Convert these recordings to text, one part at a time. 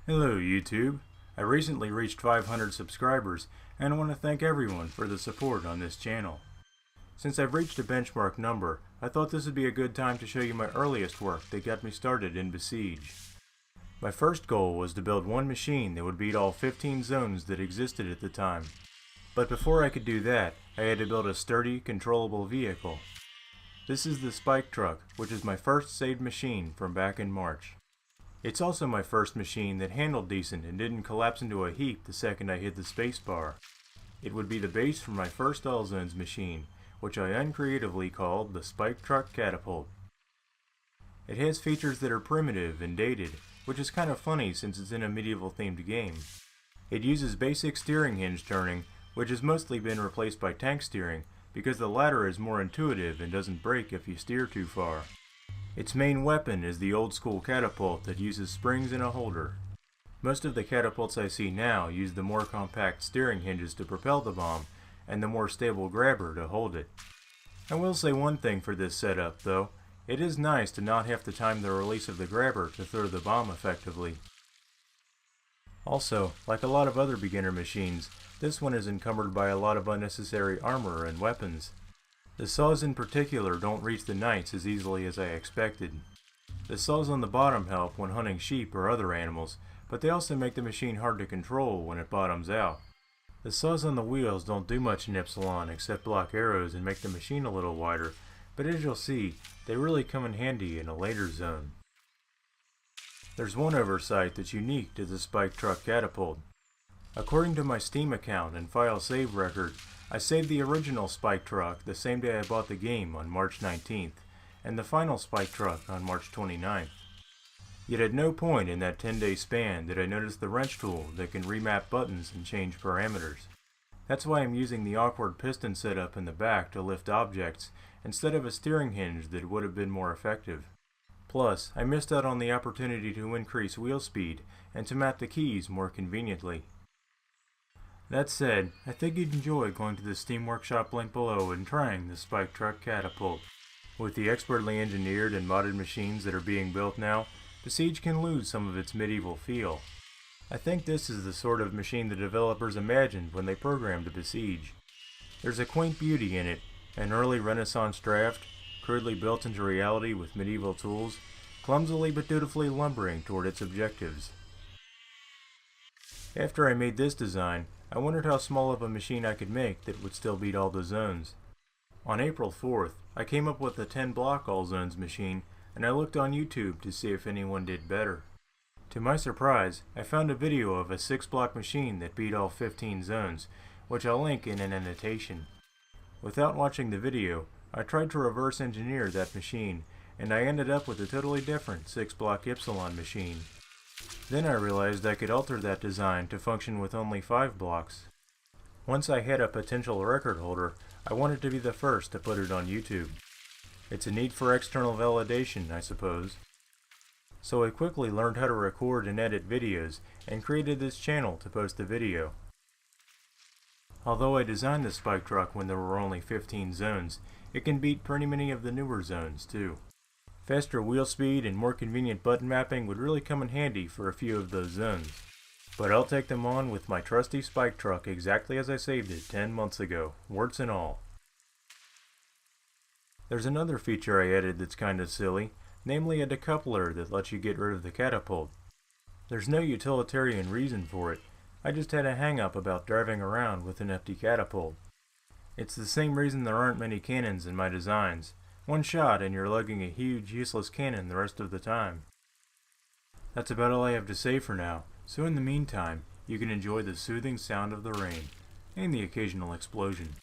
Hello YouTube. I recently reached 500 subscribers and I want to thank everyone for the support on this channel. Since I've reached a benchmark number, I thought this would be a good time to show you my earliest work that got me started in Besiege. My first goal was to build one machine that would beat all 15 zones that existed at the time. But before I could do that, I had to build a sturdy, controllable vehicle. This is the Spike Truck, which is my first saved machine from back in March. It's also my first machine that handled decent and didn't collapse into a heap the second I hit the spacebar. It would be the base for my first All Zones machine, which I uncreatively called the Spike Truck Catapult. It has features that are primitive and dated, which is kind of funny since it's in a medieval themed game. It uses basic steering hinge turning, which has mostly been replaced by tank steering because the latter is more intuitive and doesn't break if you steer too far. Its main weapon is the old school catapult that uses springs and a holder. Most of the catapults I see now use the more compact steering hinges to propel the bomb and the more stable grabber to hold it. I will say one thing for this setup though, it is nice to not have to time the release of the grabber to throw the bomb effectively. Also, like a lot of other beginner machines, this one is encumbered by a lot of unnecessary armor and weapons. The saws in particular don't reach the knights as easily as I expected. The saws on the bottom help when hunting sheep or other animals, but they also make the machine hard to control when it bottoms out. The saws on the wheels don't do much in Epsilon except block arrows and make the machine a little wider, but as you'll see, they really come in handy in a later zone. There's one oversight that's unique to the Spike Truck Catapult. According to my Steam account and file save record, I saved the original Spike Truck the same day I bought the game on March 19th, and the final Spike Truck on March 29th. Yet at no point in that 10-day span did I notice the wrench tool that can remap buttons and change parameters. That's why I'm using the awkward piston setup in the back to lift objects instead of a steering hinge that would have been more effective. Plus, I missed out on the opportunity to increase wheel speed and to map the keys more conveniently. That said, I think you'd enjoy going to the Steam Workshop link below and trying the Spike Truck Catapult. With the expertly engineered and modded machines that are being built now, Besiege can lose some of its medieval feel. I think this is the sort of machine the developers imagined when they programmed Besiege. There's a quaint beauty in it, an early Renaissance draft, crudely built into reality with medieval tools, clumsily but dutifully lumbering toward its objectives. After I made this design, I wondered how small of a machine I could make that would still beat all the zones. On April 4th, I came up with a 10-block all zones machine, and I looked on YouTube to see if anyone did better. To my surprise, I found a video of a 6-block machine that beat all 15 zones, which I'll link in an annotation. Without watching the video, I tried to reverse engineer that machine, and I ended up with a totally different 6-block Epsilon machine. Then I realized I could alter that design to function with only 5 blocks. Once I had a potential record holder, I wanted to be the first to put it on YouTube. It's a need for external validation, I suppose. So I quickly learned how to record and edit videos, and created this channel to post the video. Although I designed the Spike Truck when there were only 15 zones, it can beat pretty many of the newer zones too. Faster wheel speed and more convenient button mapping would really come in handy for a few of those zones. But I'll take them on with my trusty Spike Truck exactly as I saved it 10 months ago, warts and all. There's another feature I added that's kind of silly, namely a decoupler that lets you get rid of the catapult. There's no utilitarian reason for it, I just had a hang-up about driving around with an empty catapult. It's the same reason there aren't many cannons in my designs. One shot and you're lugging a huge, useless cannon the rest of the time. That's about all I have to say for now, so in the meantime, you can enjoy the soothing sound of the rain, and the occasional explosion.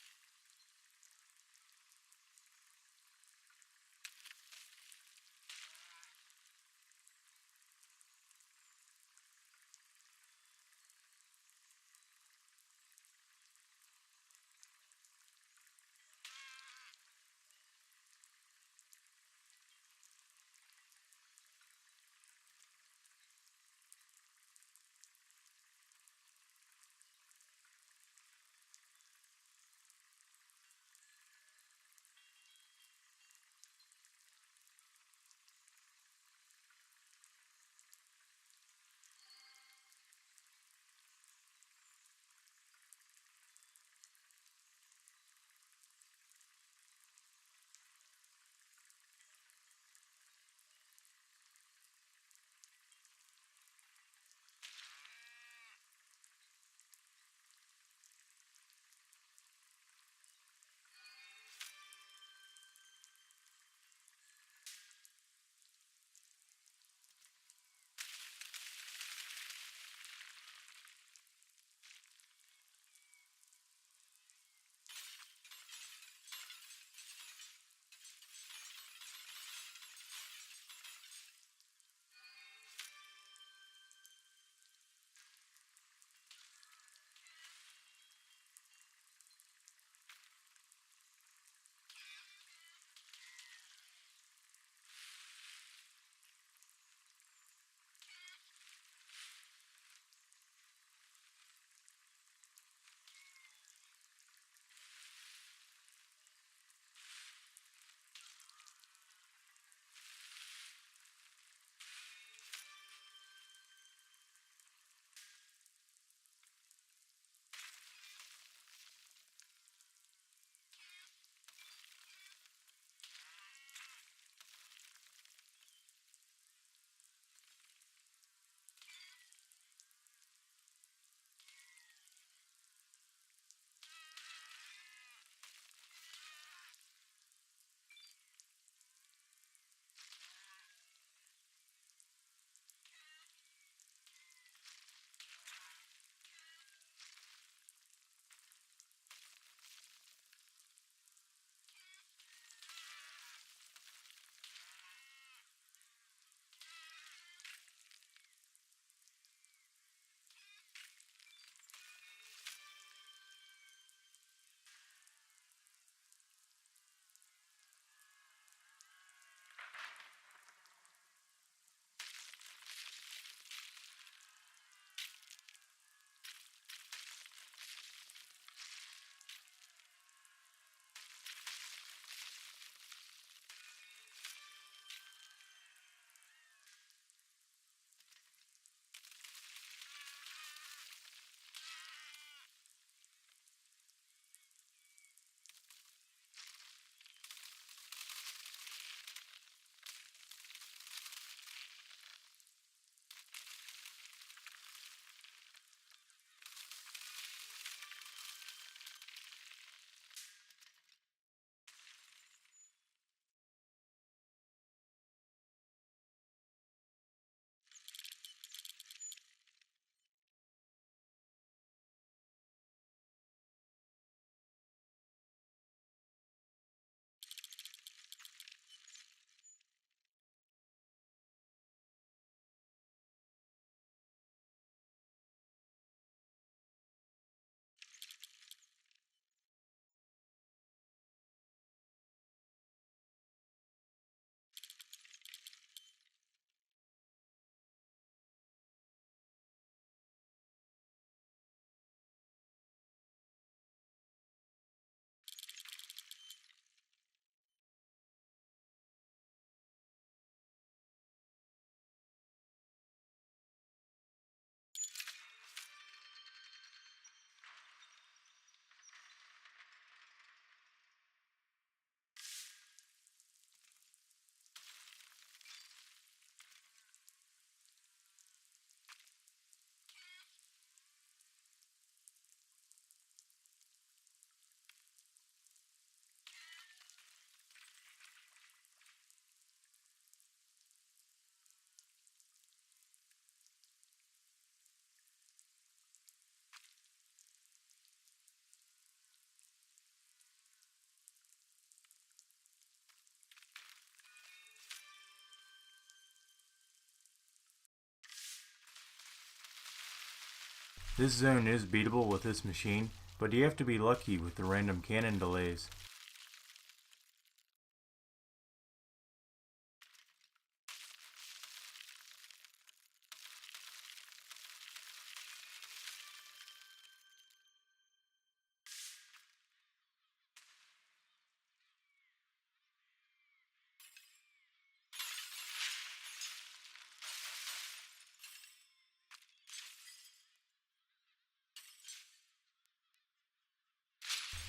This zone is beatable with this machine, but you have to be lucky with the random cannon delays.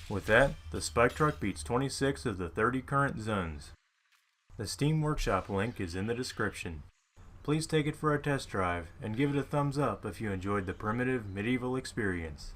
With that, the Spike Truck beats 26 of the 30 current zones. The Steam Workshop link is in the description. Please take it for a test drive and give it a thumbs up if you enjoyed the primitive medieval experience.